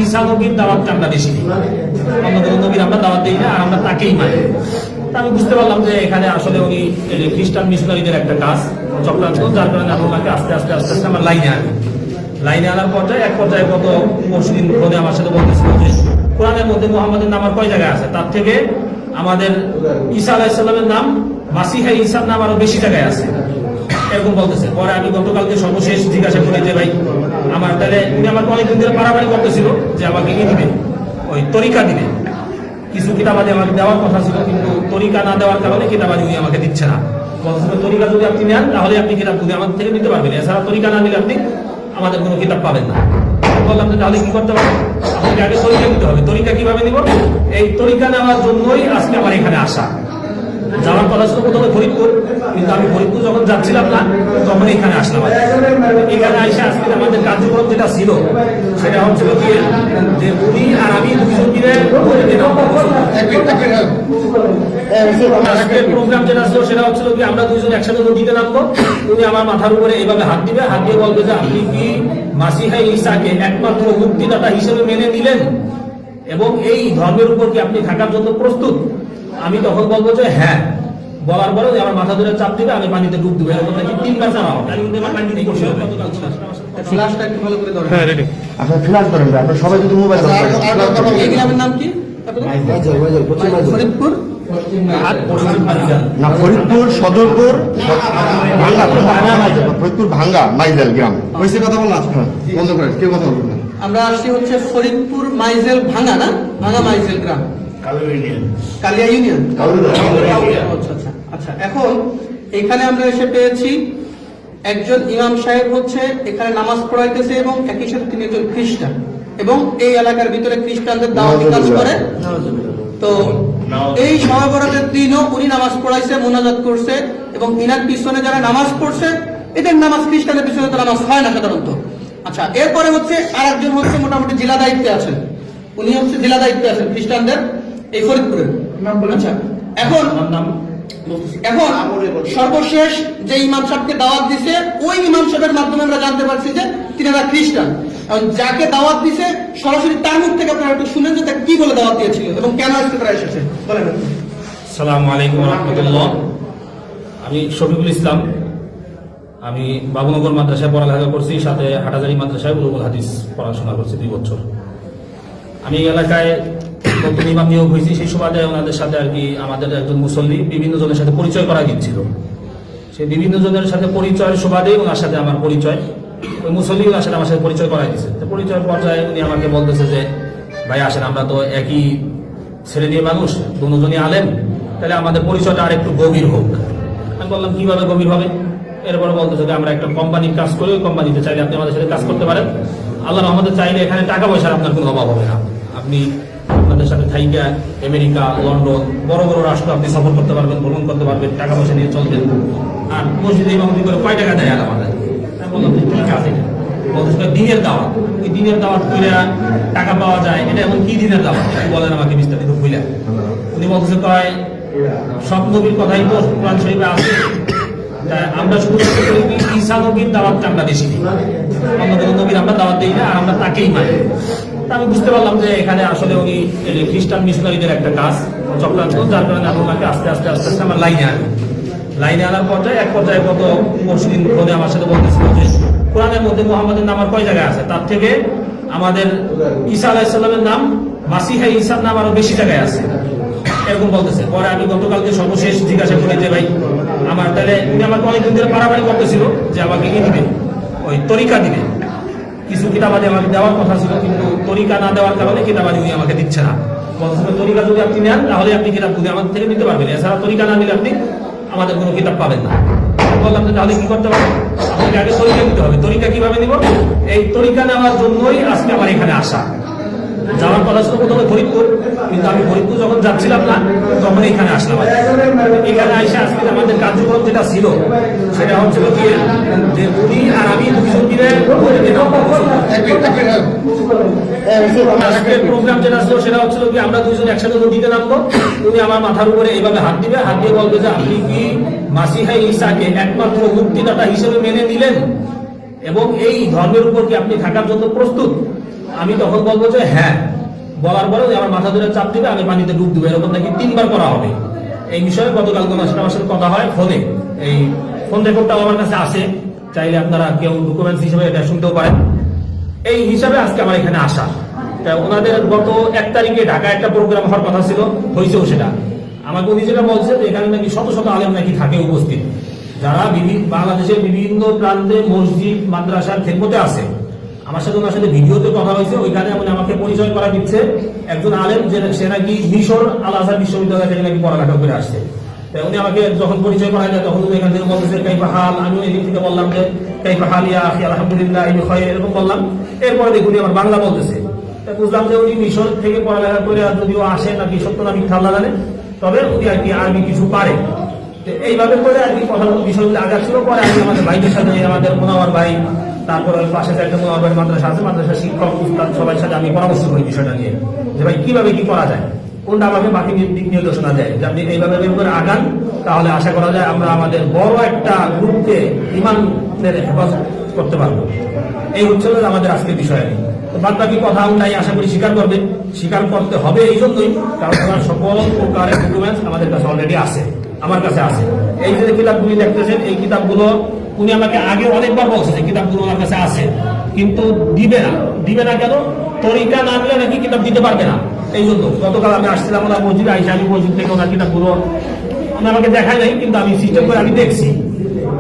ঈসা নবীর দাওয়াতটা আমরা বেশি দিই, অন্য কোনো নবীর আমরা দাওয়াত দিই না, আর আমরা তাকেই মানি। আমি বুঝতে পারলাম যে এখানে আসলে উনি খ্রিস্টান মিশনারিদের একটা কাজ চক্রান্ত, যার কারণে আমি ওনাকে আস্তে আস্তে আমার লাইনে আনার পর্যায়ে এক পর্যায়ে গত পরশুদিন ফোনে আমার সাথে বলতেছিল যে কোরআনের মধ্যে মুহাম্মাদের নাম আর কয় জায়গায় আছে, তার থেকে আমাদের ঈসা আলাইহিস সালামের নাম মাসিহা ঈসার নাম আরো বেশি জায়গায় আছে, এরকম বলতেছে। পরে আমি গতকালকে সর্বশেষ জিজ্ঞাসা করি যে ভাই আমার তাহলে উনি আমাকে অনেকদিন ধরে পারাপারি করতেছিল যে আমাকে কি দিবে, ওই তরিকা দিবে, কিছু কিতাবাদি আমাকে দেওয়ার কথা ছিল, কিন্তু তরিকা না দেওয়ার কারণে কিতাবাদি উনি আমাকে দিচ্ছে না। বলছিল তরিকা যদি আপনি নেন তাহলে আপনি কিতাবগুলি আমাদের থেকে নিতে পারবেন, এছাড়া তরিকা না নিলে আপনি আমাদের কোনো কিতাব পাবেন না। বললাম যে তাহলে কি করতে পারবেন, আপনাকে আগে তরিকা নিতে হবে। তরিকা কিভাবে নিব? এই তরিকা নেওয়ার জন্যই আজকে আমার এখানে আসা। যাওয়ার কথা ছিল প্রথমে ফরিদপুর, কিন্তু আমি ফরিদপুর যখন যাচ্ছিলাম না তখন এখানে আসলাম। এখানে এসে আজকে আমাদের কার্যক্রম যেটা ছিল সেটা হচ্ছিল কি যে উনি আর আমি দুজন মিলে প্রোগ্রাম যেটা ছিল সেটা হচ্ছিল কি আমরা দুইজন একসাথে নদীতে নামবো, উনি আমার মাথার উপরে এইভাবে হাত দিবে, হাত দিয়ে বলবে যে আপনি কি মাসিহা ঈসাকে একমাত্র মুক্তিদাতা হিসেবে মেনে নিলেন এবং এই ধর্মের উপর কি আপনি থাকার জন্য প্রস্তুত? আমি তখন বলবো যে হ্যাঁ। বলার পরে আমার মাথা ধরে চাপ দিবে, আমি পানিতে ডুব দেবো, এরকম নাকি 3 বার চাপ ফ্ল্যাশটা একটু ভালো করে ধরেন। হ্যাঁ রেডি। আপনারা ফ্ল্যাশ ধরেন, আপনারা সবাই যদি মোবাইল ধরেন। এই গ্রামের নাম কি? ফরিদপুর না, ফরিদপুর সদরপুর ভাঙ্গা, ফরিদপুর ভাঙ্গা মাইজেল গ্রাম। হয়েছে কথা বললাম বন্ধ করেন, কেউ কথা বলবেন না। আমরা আসছি হচ্ছে ফরিদপুর মাইজেল ভাঙ্গা, না ভাঙ্গা মাইজেল গ্রাম, কালিয়া ইউনিয়ন। আচ্ছা আচ্ছা। এখন এখানে আমরা এসে পেয়েছি একজন ইমাম সাহেব হচ্ছে এখানে নামাজ পড়াইতেছে এবং একই সাথে তিনি একজন খ্রিস্টান এবং এই এলাকার ভিতরে খ্রিস্টানদের দাওয়াতি কাজ করে। তো এই শবে বরাতের দিনও উনি নামাজ পড়াইছে, মুনাজাত করছে এবং ইনার পিছনে যারা নামাজ পড়ছে এদের নামাজ, খ্রিস্টানের পিছনে তো নামাজ হয় না সাধারণত। আচ্ছা, এরপরে হচ্ছে আর একজন হচ্ছে মোটামুটি জেলা দায়িত্বে আছেন, উনি হচ্ছে জেলা দায়িত্বে আছেন খ্রিস্টানদের এই ফরিদপুরের। আচ্ছা, এখন সর্বশেষ যে ইমাম সাহেবকে দাওয়াত দিছে ওই ইমাম সাহেবের মাধ্যমে আমরা জানতে পারছি যে তিনারা খ্রিস্টান। যাকে দাওয়াত দিছে সরাসরি তার মুখ থেকে আপনারা একটু শুনেন যে তাকে কি বলে দাওয়াত দিয়েছিল এবং কেন আজকে তারা এসেছে বলেন। আসসালামু আলাইকুম ওয়া রাহমাতুল্লাহ। আমি শফিকুল ইসলাম, আমি বাবুনগর মাদ্রাসায় পড়ালেখা করছি, সাথে হাটাজারি মাদ্রাসায় উলুমুল হাদিস পড়াশোনা করছি 2 বছর। আমি এই এলাকায় নতুন ইমাম নিয়োগ হয়েছি, সেই সুবাদে ওনাদের সাথে আর কি আমাদের একজন মুসল্লি বিভিন্ন জনের সাথে পরিচয় করা গিয়েছিল। সেই বিভিন্ন জনের সাথে পরিচয়ের সুবাদেই ওনার সাথে আমার পরিচয়, ওই মুসল্লি ওনার সাথে আমার সাথে পরিচয় করাই দিয়েছে। পরিচয়ের পর্যায়ে উনি আমাকে বলতেছে যে ভাই আসেন, আমরা তো একই শ্রেণীর মানুষ, দুজনই আলেম, তাহলে আমাদের পরিচয়টা আর একটু গভীর হোক। আমি বললাম কিভাবে গভীর হবে? এরপরে বলতেছে যে আমরা একটা কোম্পানির কাজ করি, ওই কোম্পানিতে চাইলে আপনি আমাদের সাথে কাজ করতে পারেন, আল্লাহ আমাদের চাইলে এখানে টাকা পয়সার আপনার কোনো অভাব হবে না, আপনি আপনাদের সাথে থাইকা আমেরিকা, লন্ডন, বড় বড় রাষ্ট্র আপনি সফর করতে পারবেন, ভ্রমণ করতে পারবেন, টাকা পয়সা নিয়ে চলবেন। আর মসজিদে ইমামতি করে কয় টাকা দেয় আমাদের? আমি বললাম যে ঠিক আছে, বলতেছে দিনের দাওয়াত, এই দিনের দাওয়াত করে টাকা পাওয়া যায়, এটা এমন কি দিনের দাওয়াত বলেন আমাকে বিস্তারিত বুঝলেন। উনি বলতেছে কয় সব নবীর কথাই তো কোরআন শরীফে আছে, আমরা শুধু ঈসা নবীর দাওয়াতটা আমরা বেশি দিই, অন্য কোনো নবীর আমরা দাওয়াত দিই না, আর আমরা তাকেই মানি। আমি বুঝতে পারলাম যে এখানে আসলে উনি খ্রিস্টান মিশনারিদের একটা কাজ চক্রান্ত, যার কারণে আমি ওনাকে আস্তে আস্তে আমার লাইনে আনার পর্যায়ে এক পর্যায়ে গত পরশুদিন ফোনে আমার সাথে বলতেছিল যে কোরআনের মধ্যে মুহাম্মাদের নাম আর কয় জায়গায় আছে, তার থেকে আমাদের ঈসা আলাইহিস সালামের নাম মাসিহা ঈসার নাম আরো বেশি জায়গায় আছে, এরকম বলতেছে। পরে আমি গতকালকে সর্বশেষ জিজ্ঞাসা করি যে ভাই আমার তাহলে উনি আমাকে অনেকদিন ধরে পারাপারি করতেছিল যে আমাকে কি দিবে, ওই তরিকা দিবে, কিছু কিতাবাদি আমাকে দেওয়ার কথা ছিল, কিন্তু তরিকা না দেওয়ার কারণে কিতাবাদি উনি আমাকে দিচ্ছে না। বলতেছিল তরিকা যদি আপনি নেন তাহলে আপনি কিতাবগুলি আমাদের থেকে নিতে পারবেন, এছাড়া তরিকা না নিলে আপনি আমাদের কোনো কিতাব পাবেন না। বললাম যে তাহলে কি করতে পারবেন, আপনাকে আগে তরিকা নিতে হবে। তরিকা কিভাবে নিব? এই তরিকা নেওয়ার জন্যই আজকে আমার এখানে আসা। যাওয়ার কথা ছিল প্রথমে ফরিদপুর, কিন্তু আমি ফরিদপুর যখন যাচ্ছিলাম না তখন এখানে আসলাম। এখানে এসে আজকে আমাদের কার্যক্রম যেটা ছিল সেটা হচ্ছিল কি যে উনি আর আমি দুজন মিলে প্রোগ্রাম যেটা ছিল সেটা হচ্ছিল কি আমরা দুজন একসাথে নদীতে নামবো, উনি আমার মাথার উপরে এইভাবে হাত দিবে, হাত দিয়ে বলবে যে আপনি কি মাসিহা ঈসাকে একমাত্র মুক্তিদাতা হিসেবে মেনে নিলেন এবং এই ধর্মের উপর কি আপনি থাকার জন্য প্রস্তুত? আমি তখন বলবো যে হ্যাঁ, বলার পরে আমার মাথা ধরে চাপ দিবে, আমি পানিতে ডুব দেবো, এরকম নাকি 3 বার করা হবে। এই বিষয়ে গতকালকে আমার সাথে কথা হয় ফোনে, এই ফোন রেকর্ডটাও আমার কাছে আছে, চাইলে আপনারা কেউ ডকুমেন্টস হিসেবে এটা শুনতেও পারেন। এই হিসাবে আজকে আমার এখানে আসা। ওনাদের গত 1 তারিখে ঢাকা একটা প্রোগ্রাম হওয়ার কথা ছিল, হয়েছেও সেটা। আমাকে উনি যেটা বলছে যে এখানে নাকি শত শত আলেম নাকি থাকে উপস্থিত, যারা বাংলাদেশের বিভিন্ন প্রান্তে মসজিদ মাদ্রাসার খেদমতে আছে। আমার সাথে ওনার সাথে ভিডিওতে কথা হয়েছে, ওইখানে উনি আমাকে পরিচয় করা দিচ্ছে একজন আলেম, যে সে নাকি মিশর আল আজহার বিশ্ববিদ্যালয় থেকে নাকি পড়ালেখা করে আসছে। উনি আমাকে যখন পরিচয় করা যায় তখন উনি এখান থেকে বলতেছে কাইফা হাল, আমিও এই দিক থেকে বললাম যে কাইফা হাল ইয়া আখি আলহামদুলিল্লাহ এরকম বললাম। এরপরে দেখুন আমার বাংলা বলতেছে, বুঝলাম যে উনি মিশর থেকে পড়ালেখা করে যদিও আসে নাকি সত্য না মিথ্যা আল্লাহ জানে, তবে উনি আর কি আরবি কিছু পারে। এইভাবে করে আর কি কথা বিষয়গুলো আগাচ্ছিল। পরে আমি আমাদের ভাইদের সাথে, আমাদের মোনাওয়ার ভাই, তারপরে ওই পাশে একটা মোনাওয়ার ভাই মাদ্রাসা আছে, মাদ্রাসার শিক্ষক উস্তাদ সবার সাথে আমি পরামর্শ করি বিষয়টা নিয়ে, যে ভাই কিভাবে কি করা যায়, কোনটা আমাকে বাকি দিক নির্দেশনা দেয়, যে আপনি এইভাবে করে আগান, তাহলে আশা করা যায় আমরা আমাদের বড় একটা গ্রুপকে ইমানের হেফাজত করতে পারবো। এই হচ্ছে আমাদের আজকের বিষয়। বাদ বাকি কথা নাই, আশা করি স্বীকার করবে, স্বীকার করতে হবে এই জন্যই কারণ ওনার সকল প্রকারের ডকুমেন্টস আমাদের কাছে অলরেডি আছে, আমার কাছে আছে। এই যে কিতাবগুলি দেখতেছেন, এই কিতাবগুলো উনি আমাকে আগে অনেকবার বলছে যে কিতাবগুলো আমার কাছে আছে, কিন্তু দিবে না কেন? তরিকা না দিলে নাকি কিতাব দিতে পারবে না। এই জন্য গতকাল আমি আসছিলাম ওনার মসজিদে, আইসা আমি মসজিদ থেকে ওনার কিতাবগুলো উনি আমাকে দেখায় নাই, কিন্তু আমি সিস্টেম করে আমি দেখছি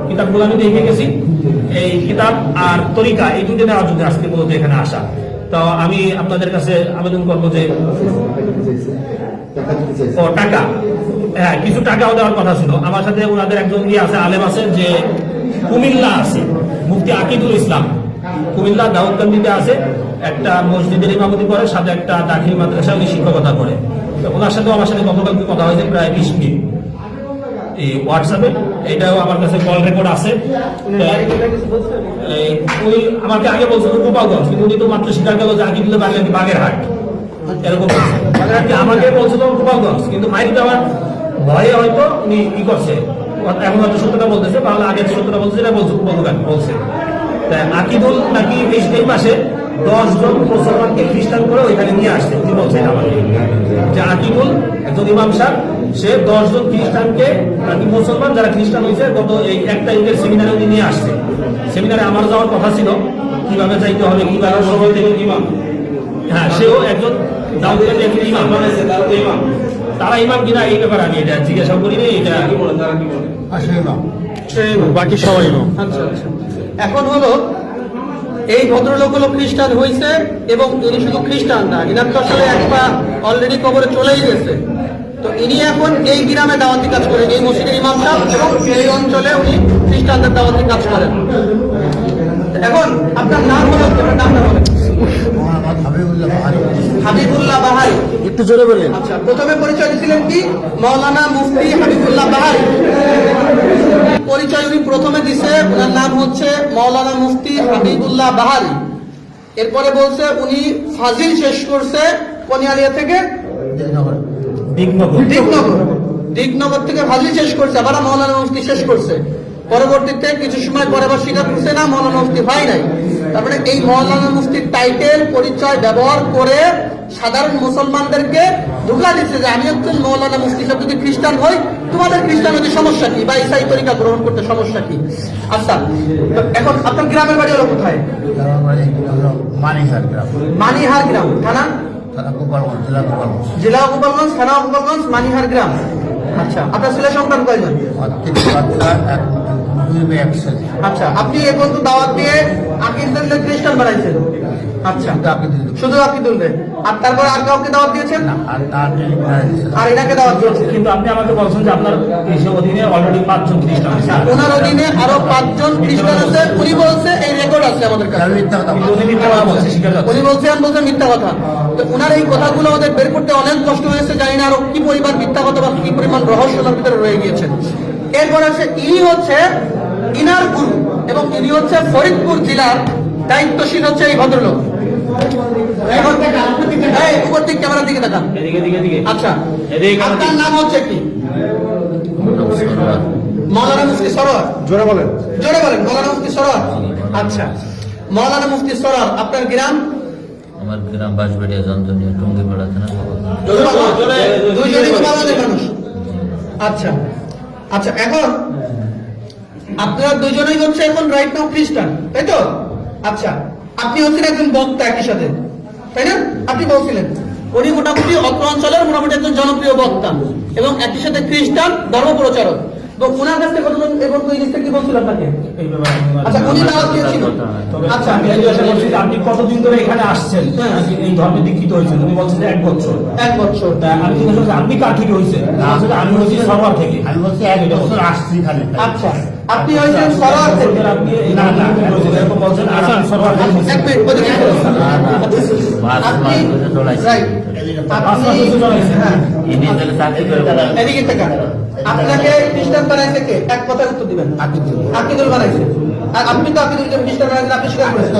কিতাবগুলো, আমি দেখে গেছি। এই কিতাব আর তরিকা এই দুটো নেওয়ার জন্য আজকে মূলত এখানে আসা। তো আমি আপনাদের কাছে আবেদন করবো যে টাকা, হ্যাঁ কিছু টাকাও দেওয়ার কথা ছিল। আমার সাথে ওনাদের একজন আছে, আলেম আছে, যে কুমিল্লা আছে, মুফতি আকিদুল ইসলাম, কুমিল্লা দাউদকান্দিতে আছে, একটা মসজিদের ইমামতি করে, সাথে একটা দাখিল মাদ্রাসা উনি শিক্ষকতা করে। ওনার সাথেও আমার সাথে গতকালকে কথা হয়েছে প্রায় 20 মিনিট এই হোয়াটসঅ্যাপে, এটাও আমার কাছে কল রেকর্ড আছে। উনি আমাকে আগে বলছিল গোপালগঞ্জ, কিন্তু উনি তো মাত্র স্বীকার গেল যে আকিদুল্লাহ বাংলা কি বাগেরহাট, এরকম আমাকে বলছিল গোপালগঞ্জ, কিন্তু মাইক দেওয়ার ভয়ে হয়তো উনি ই করছে, এখন হয়তো সত্যটা বলতেছে, তাহলে আগে সত্যটা বলছে, এটা বলছে আকিদুল নাকি এই মাসে 10 জন মুসলমানকে খ্রিস্টান করে ওইখানে নিয়ে আসছে। উনি বলছেন আমাকে যে আকিদুল একজন ইমাম সাহেব, সে 10 জন খ্রিস্টানকে নাকি মুসলমান যারা খ্রিস্টান হয়েছে গত এই একটা ঈদের সেমিনারে উনি নিয়ে আসছে। সেমিনারে আমার যাওয়ার কথা ছিল, কিভাবে যাইতে হবে, কিভাবে সবাই থেকে ইমাম, হ্যাঁ সেও একজন দাউদের একজন ইমাম, তারা ইমাম কিনা এই ব্যাপারে আমি এটা জিজ্ঞাসা করি না, এটা কি বলেন তারা কি বলেন বাকি সবাই আচ্ছা আচ্ছা। এখন হলো এই ভদ্রলোক হলো খ্রিস্টান হয়েছে, এবং ইনি শুধু খ্রিস্টান না, ইনার তো আসলে এক পা অলরেডি কবরে চলেই গেছে। তো ইনি এখন এই গ্রামে দাওয়াতি কাজ করেন, এই মসজিদের ইমাম সাহেব, এবং এই অঞ্চলে উনি খ্রিস্টানদের দাওয়াতি কাজ করেন। এখন আপনার নাম হলো, আপনার নামটা বলেন। হাবিবুল্লাহ বাহারি। একটু জোরে বলেন। আচ্ছা, প্রথমে পরিচয় দিয়েছিলেন কি? মাওলানা মুফতি হাবিবুল্লাহ বাহারি। পরিচয় উনি প্রথমে দিছে, ওনার নাম হচ্ছে মাওলানা মুফতি হাবিবুল্লাহ বাহারি। এরপরে বলছে উনি ফাজিল শেষ করছে কোনিয়ালিয়া থেকে দিগনগর থেকে ফাজিল শেষ করছে, আবার মাওলানা মুফতি শেষ করছে। পরবর্তীতে কিছু সময় পরে আবার স্বীকার করছে না মাওলানা মুফতি হয় নাই। তারপরে এই মাওলানা মুফতির টাইটেল পরিচয় ব্যবহার করে সাধারণ মুসলমানদেরকে ধোঁকা দিচ্ছে যে আমি একজন মাওলানা মুফতি সাহেব যদি খ্রিস্টান হই, তোমাদের খ্রিস্টান হতে সমস্যা কি, বা ইসাই তরিকা গ্রহণ করতে সমস্যা কি? আচ্ছা, এখন আপনার গ্রামের বাড়ি হলো কোথায়? মানিহার গ্রাম, থানা জেলা গোপালগঞ্জ, থানা গোপালগঞ্জ, মানিহার গ্রাম। আচ্ছা, আপনার ছেলে সন্তান কয়জন? আচ্ছা, আপনি এ পর্যন্ত দাওয়াত দিয়ে আকিদুল্লাহ খ্রিস্টান বানাইছেন? আচ্ছা, শুধু আকিদুল্লাহ, আর তারপর আর কাউকে দাওয়াত দিয়েছেন? আর এটাকে দাওয়াত দিয়েছেন? কিন্তু আপনি আমাকে বলছেন যে আপনার অধীনে অলরেডি 5 জন খ্রিস্টান আছে, ওনার অধীনে আরো 5 জন খ্রিস্টান আছে। উনি বলছে এই রেকর্ড আছে আমাদের কাছে, উনি বলছেন মিথ্যা কথা। তো ওনার এই কথাগুলো আমাদের বের করতে অনেক কষ্ট হয়েছে, জানি না আরো কি পরিমাণ মিথ্যা কথা বা কি পরিমাণ রহস্য ওনার ভিতরে রয়ে গিয়েছে। এরপর আছে ইনি হচ্ছে ইনার গুরু, এবং ইনি হচ্ছে ফরিদপুর জেলার দায়িত্বশীল হচ্ছে এই ভদ্রলোক। উপর দিক ক্যামেরার দিকে দেখান। আচ্ছা, আপনার নাম হচ্ছে কি? মাওলানা মুফতি সরোয়ার। জোরে বলেন, জোরে বলেন। মাওলানা মুফতি সরোয়ার। আচ্ছা, মাওলানা মুফতি সরোয়ার। আপনার গ্রাম? আমার গ্রাম বাঁশবাড়িয়া জঞ্জনিয়া টঙ্গিপাড়া থানা দুইজনই কি বাংলাদেশের মানুষ? আচ্ছা আচ্ছা, এখন আপনারা দুজনেই হচ্ছে এখন রাইট নাও খ্রিস্টান, তাই তো? আচ্ছা, আপনি হচ্ছেন একজন বক্তা একই সাথে, তাই না? আপনি বলছিলেন উনি মোটামুটি অত্র অঞ্চলের মোটামুটি একজন জনপ্রিয় বক্তা এবং একই সাথে খ্রিস্টান ধর্ম প্রচারক। এবং ওনার কাছ থেকে কতজন এবং ওই জিনিসটা কি বলছিল আপনাকে? এই ব্যাপারে আমি আচ্ছা, উনি দাওয়াত দিয়েছিল। তবে আচ্ছা, আমি জিজ্ঞাসা করছি যে আপনি কতদিন ধরে এখানে আসছেন, এই ধর্মে দীক্ষিত হয়েছেন? উনি বলছেন যে 1 বছর। 1 বছর। তা আমি জিজ্ঞাসা করছি আপনি কার থেকে হয়েছেন? আসলে আমি হয়েছি সরোয়ার থেকে। আমি বলছি 1 বছর আসছি এখানে। আচ্ছা, আপনি হয়েছেন সরোয়ার থেকে। আপনি এরকম বলছেন আর আমি সরোয়ার থেকে হয়েছি। এক মিনিট, ওদিকে ফেরত। আপনি রাইট, এদিকে থেকে আপনাকে খ্রিস্টান বানাইছে কে? এক কথার উত্তর দিবেন। আকিদুল বানাইছে। আর আপনি তো আকিদুল খ্রিস্টান বানাইছেন, আপনি স্বীকার করেছেন।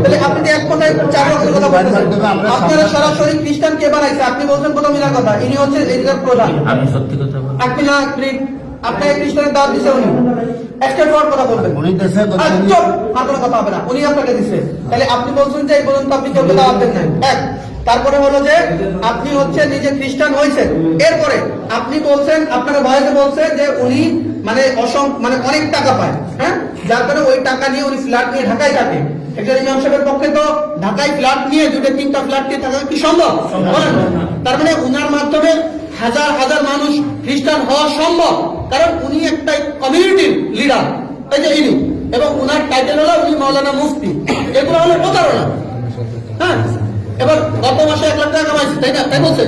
তাহলে আপনি তো এক কথায় 4 রকমের কথা বলতেছেন। আপনারা সরাসরি খ্রিস্টান কে বানাইছে আপনি বলছেন প্রথম মিলার কথা। ইনি হচ্ছে এটার প্রধান। আমি সত্যি কথা বলি। আপনি না আপনাকে খ্রিস্টানের দাওয়াত দিছে উনি। একটা কথা বলবেন। উনি দেশে চুপ, আর কোনো কথা হবে না। উনি আপনাকে দিছে। তাহলে আপনি বলছেন যে এই পর্যন্ত আপনি কাউকে দাওয়াত দেন নাই। এক, তারপরে হলো যে আপনি হচ্ছে নিজে খ্রিস্টান হয়েছেন। এরপরে আপনি বলছেন, আপনার ভয়েসে বলছে যে উনি মানে অনেক টাকা পায়, হ্যাঁ, যার কারণে ওই টাকা নিয়ে উনি ফ্ল্যাট নিয়ে ঢাকায় থাকে। একজন ইমাম সাহেবের পক্ষে তো ঢাকায় ফ্ল্যাট নিয়ে 2-3টা ফ্ল্যাট নিয়ে থাকা কি সম্ভব? বলেন। তার মানে উনার মাধ্যমে হাজার হাজার মানুষ খ্রিস্টান হওয়া সম্ভব, কারণ উনি একটা কমিউনিটির লিডার, এই যে ইনি, এবং উনার টাইটেল হলো উনি মাওলানা মুফতি। এগুলো হলো প্রতারণা। হ্যাঁ, এবার গত মাসে 1 লাখ টাকা কামাইছে, তাই না? তাই বলছে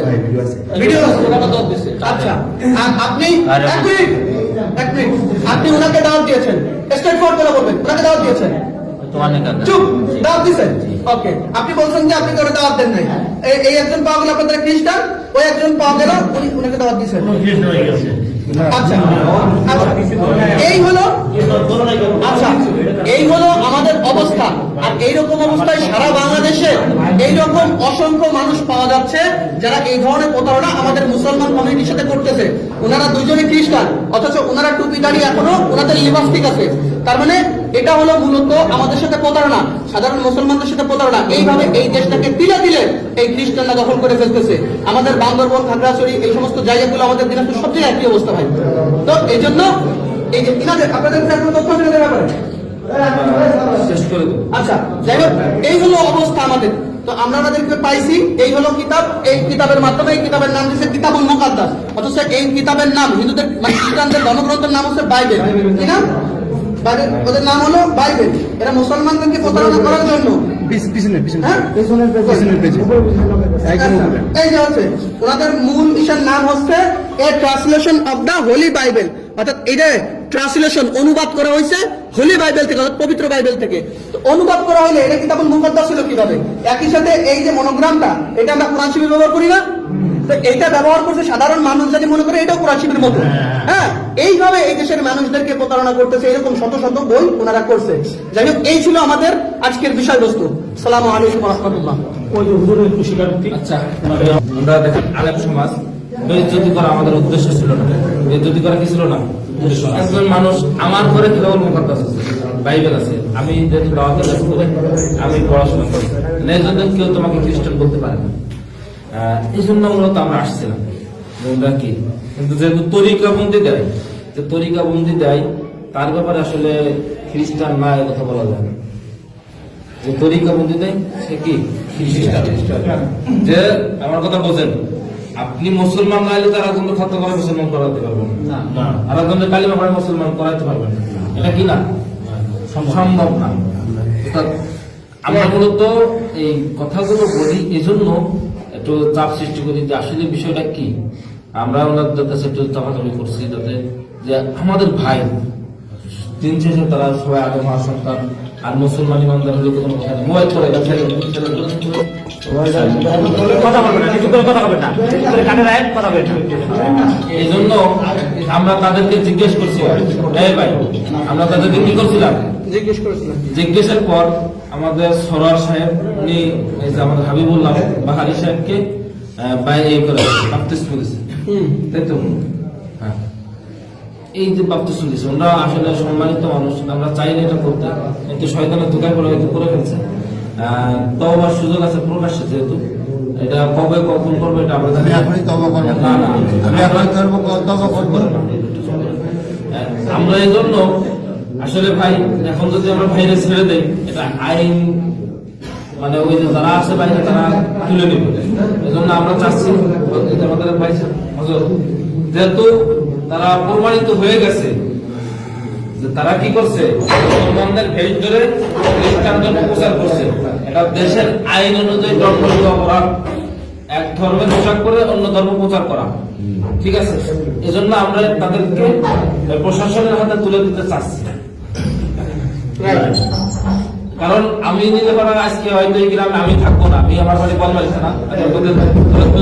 ভিডিও আছে। আচ্ছা, আর আপনি এক মিনিট, আপনি ওনাকে দাওয়াত দিয়েছেন, স্ট্রেট ফরওয়ার্ড করে বলবেন, ওনাকে দাওয়াত দিয়েছেন। চুপ, দাওয়াত দিয়েছেন। ওকে, আপনি বলছেন যে আপনি করে দাওয়াত দেন নাই। এই একজন পাওয়া গেল আপনাদের খ্রিস্টান, ওই একজন পাওয়া গেল উনি ওনাকে দাওয়াত দিয়েছেন। আচ্ছা, এই হলো আমাদের অবস্থা। আর এইরকম অবস্থায় সারা বাংলাদেশে এইরকম অসংখ্য মানুষ পাওয়া যাচ্ছে যারা এই ধরনের প্রতারণা আমাদের মুসলমান কমিউনিটির সাথে করতেছে। ওনারা দুজনে খ্রিস্টান, অথচ ওনারা টুপি দাঁড়িয়ে এখনো ওনাদের লিপস্টিক আছে। তার মানে এটা হলো মূলত আমাদের সাথে প্রতারণা, সাধারণ মুসলমানদের সাথে প্রতারণা। এইভাবে এই দেশটাকে তিলে তিলে এই খ্রিস্টানরা দখল করে ফেলতেছে। আমাদের বান্দরবন, খাগড়াছড়ি, এই সমস্ত জায়গাগুলো আমাদের দিনাজপুর সবচেয়ে একই অবস্থা হয়। তো এই জন্য এই যে আপনাদের কোনো তথ্য আছে এদের ব্যাপারে? শেষ করে দেবো। আচ্ছা, যাই হোক, এই হলো অবস্থা আমাদের। তো আমরা আমাদেরকে পাইছি, এই হলো কিতাব। এই কিতাবের মাধ্যমে, এই কিতাবের নাম দিচ্ছে কিতাবুল মুকাদ্দাস, অথচ এই কিতাবের নাম হিন্দুদের মানে খ্রিস্টানদের ধর্মগ্রন্থের নাম হচ্ছে বাইবেল। কি নাম? ওদের নাম হলো বাইবেল। এরা মুসলমানদেরকে প্রতারণা করার জন্য এই যে হচ্ছে ওনাদের মূল ইসার নাম হচ্ছে এ translation of the Holi Bible, অর্থাৎ এটা ট্রান্সলেশন অনুবাদ করা হয়েছে হোলি বাইবেল থেকে, অর্থাৎ পবিত্র বাইবেল থেকে। তো অনুবাদ করা হলে এটা কিতাবুল মুকাদ্দাস ছিল কিভাবে? একই সাথে এই যে মনোগ্রামটা, এটা আমরা কোরআন শরীফে ব্যবহার করি না? তো এইটা ব্যবহার করছে সাধারণ মানুষ, যদি মনে করে এটাও কোরআন শরীফের মতো। হ্যাঁ, এইভাবে এই দেশের মানুষদেরকে প্রতারণা করতেছে। এরকম শত শত বই ওনারা করছে। যাই হোক, এই ছিল আমাদের আজকের বিষয়বস্তু। আসসালামু আলাইকুম ওয়া রাহমাতুল্লাহ। ওই যে হুজুরের একটু স্বীকারোক্তি। আচ্ছা, আমরা দেখেন আলেম সমাজ বেইজ্জতি করা আমাদের উদ্দেশ্য ছিল না। বেইজ্জতি করা কি ছিল না? একজন মানুষ আমার ঘরে কিতাবুল মুকাদ্দাস আছে, বাইবেল আছে, আমি যেহেতু দাওয়াতের কাজ করে আমি পড়াশোনা করি, এই জন্য কেউ তোমাকে খ্রিস্টান বলতে পারে না। এই জন্য মূলত আমরা আসছিলাম কি, কিন্তু যেহেতু তরিকাবন্দি দেয়, যে তরিকাবন্দি দেয় তার ব্যাপারে আসলে খ্রিস্টান না এ কথা বলা যায় না। যে তরিকাবন্দি দেয় সে কি খ্রিস্টান। যে আমার কথা বোঝেন, আপনি মুসলমান না হলে তারা কিন্তু খতম করে মুসলমান করাতে পারবেন না, আর একজনের কালিমা পড়ে মুসলমান করাতে পারবেন না, এটা কি না? সম্ভব না। আমরা মূলত এই কথাগুলো বলি এজন্য একটু চাপ সৃষ্টি করি যে আসলে বিষয়টা কি। আমরা ওনাদের কাছে একটু চাপাচাপি করছি যাতে যে আমাদের ভাই দিন শেষে তারা সবাই আগে মা সন্তান, আর মুসলমান ইমানদার হলে কোনো কথা নেই। মোবাইল করে এই জন্য আমরা তাদেরকে জিজ্ঞেস করছি, ভাই আমরা তাদেরকে কি করছিলাম জিজ্ঞেসের পর আমাদের সরোয়ার সাহেব উনি আমাদের হাবিবুল্লাহ বাহারি সাহেবকে বাপ্তিস্ম দিয়েছে, তাই তো? হ্যাঁ, এই যে বাপ্তিস্ম দিয়েছে, ওরা আসলে সম্মানিত মানুষ, আমরা চাই না এটা করতে, কিন্তু শয়তানের ধোকায় পড়ে হয়তো করে ফেলছে। তওবার সুযোগ আছে প্রকাশ্যে, যেহেতু এটা কবে কখন করবে এটা আমরা জানি আমি না। এখনই তওবা করবো। না না আমি এখনই তওবা করবো। আমরা এই জন্য আসলে ভাই এখন যদি আমরা বাইরে ছেড়ে দেই, এটা আইন মানে ওই যে যারা আছে বাইরে তারা তুলে নেবে। এই জন্য আমরা চাচ্ছি আমাদের ভাই হুজুর, যেহেতু তারা প্রমাণিত হয়ে গেছে যে তারা কি করছে, মুসলমানদের ভেজ ধরে খ্রিস্টান ধর্ম প্রচার করছে, এটা দেশের আইন অনুযায়ী দণ্ডনীয় অপরাধ, এক ধর্মের পোশাক করে অন্য ধর্ম প্রচার করা, ঠিক আছে? এজন্য আমরা তাদেরকে প্রশাসনের হাতে তুলে দিতে চাচ্ছি। কারণ আমি নিতে পারা আজকে হয়তো এই গ্রামে আমি থাকবো না, আমি আমার বাড়ি বলবাড়ি থানা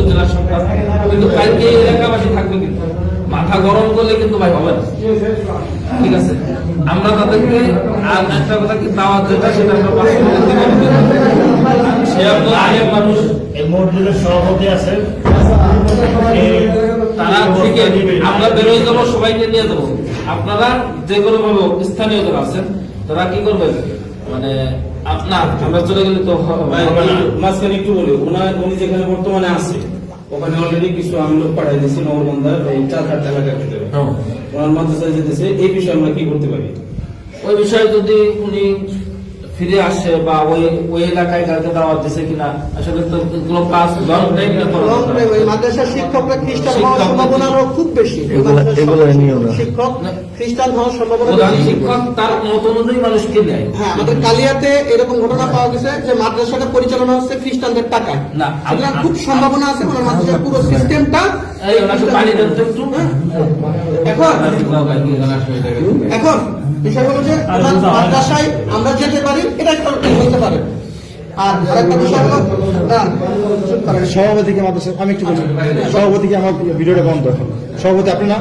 জেলার সরকার, কিন্তু কালকে এই এলাকাবাসী থাকবে, কিন্তু মাথা গরম করলে কিন্তু ভাই হবে না, ঠিক আছে? আমরা তাদেরকে আর একটা কথা কি দাওয়াত যেটা সেটা আমরা বাস্তবায়ন করতে পারবো। সে আপনার আগের মানুষ এই মসজিদের সভাপতি আছে, তারা থেকে আমরা বেরোয় যাবো, সবাইকে নিয়ে যাবো। আপনারা যে কোনো ভাবে স্থানীয় যারা আছেন তারা কি করবেন, মানে আপনার আমরা চলে গেলে তো হবে না। মাঝখানে একটু বলি, উনি যেখানে বর্তমানে আছে ওখানে অলরেডি কিছু আমি লোক পাঠাই দিয়েছি নগরবন্ধার এই 4-5 এলাকার ভিতরে ওনার মাদ্রাসায় যেতেছে। এই বিষয়ে আমরা কি করতে পারি? ওই বিষয়ে যদি উনি ফিরে আসে বা ওই এলাকায় কাউকে দাওয়াত দিছে কিনা, আসলে তো এগুলো কাজ লং টাইম না করা লং টাইম, ওই মাদ্রাসার শিক্ষকরা খ্রিস্টান হওয়ার সম্ভাবনা আরো খুব বেশি। এগুলো নিও না। শিক্ষক খ্রিস্টান হওয়ার সম্ভাবনা প্রধান বেশি। শিক্ষক তার মত অনুযায়ী মানুষকে নেয়। হ্যাঁ, আমাদের কালিয়াতে এরকম ঘটনা পাওয়া গেছে যে মাদ্রাসাটা পরিচালনা হচ্ছে খ্রিস্টানদের টাকায়। না, সুতরাং খুব সম্ভাবনা আছে ওনার মাদ্রাসার পুরো সিস্টেমটা। এই ওনাকে পানি দেন তো একটু। এখন বিষয় হলো যে ওনার মাদ্রাসায় আমরা যেতে পারি, এটা একটা হতে পারে। আর আরেকটা বিষয় হলো সভাপতিকে মাদ্রাসা আমি একটু বলি, সভাপতিকে আমার ভিডিওটা বন্ধ এখন। সভাপতি আপনি না